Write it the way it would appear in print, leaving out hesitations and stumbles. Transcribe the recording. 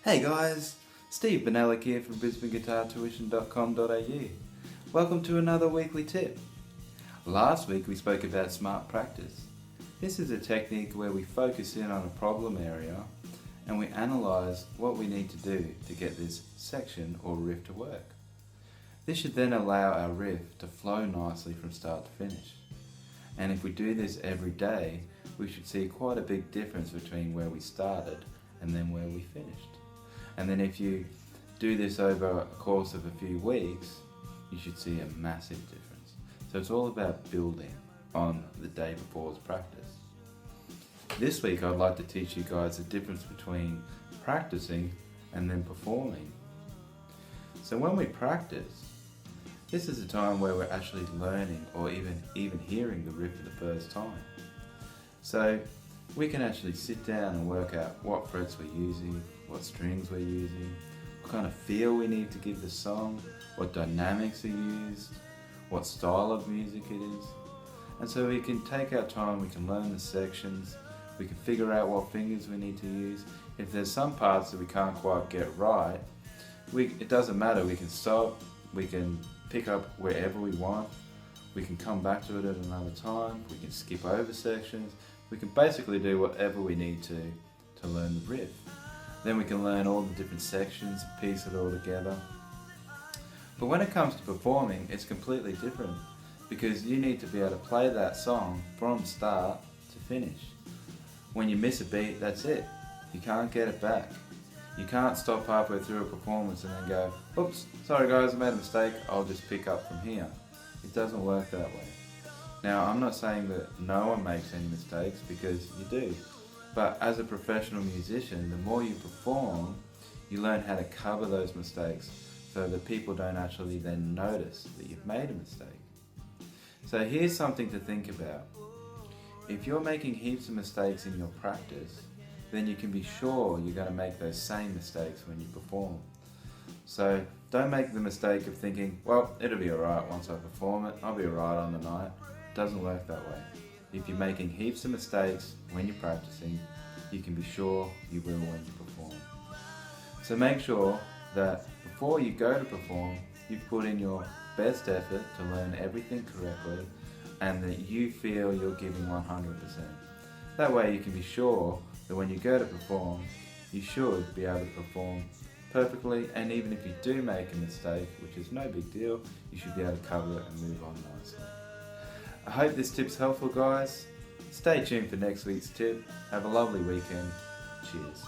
Hey guys, Steve Bennellick here from BrisbaneGuitarTuition.com.au. Welcome to another weekly tip. Last week we spoke about smart practice. This is a technique where we focus in on a problem area and we analyse what we need to do to get this section or riff to work. This should then allow our riff to flow nicely from start to finish. And if we do this every day, we should see quite a big difference between where we started and then where we finished. And then if you do this over a course of a few weeks, you should see a massive difference. So it's all about building on the day before's practice. This week I'd like to teach you guys the difference between practicing and then performing. So when we practice, this is a time where we're actually learning or even hearing the riff for the first time. So we can actually sit down and work out what frets we're using, what strings we're using, what kind of feel we need to give the song, what dynamics are used, what style of music it is. And so we can take our time, we can learn the sections, we can figure out what fingers we need to use. If there's some parts that we can't quite get right, it doesn't matter, we can stop, we can pick up wherever we want, we can come back to it at another time, we can skip over sections, we can basically do whatever we need to learn the riff. Then we can learn all the different sections, piece it all together. But when it comes to performing, it's completely different because you need to be able to play that song from start to finish. When you miss a beat, that's it. You can't get it back. You can't stop halfway through a performance and then go, oops, sorry guys, I made a mistake, I'll just pick up from here. It doesn't work that way. Now, I'm not saying that no one makes any mistakes, because you do. But as a professional musician, the more you perform, you learn how to cover those mistakes so that people don't actually then notice that you've made a mistake. So here's something to think about. If you're making heaps of mistakes in your practice, then you can be sure you're going to make those same mistakes when you perform. So don't make the mistake of thinking, well, it'll be alright once I perform it, I'll be alright on the night. It doesn't work that way. If you're making heaps of mistakes when you're practicing, you can be sure you will when you perform. So make sure that before you go to perform, you've put in your best effort to learn everything correctly and that you feel you're giving 100%. That way you can be sure that when you go to perform, you should be able to perform perfectly, and even if you do make a mistake, which is no big deal, you should be able to cover it and move on nicely. I hope this tip's helpful, guys. Stay tuned for next week's tip. Have a lovely weekend. Cheers.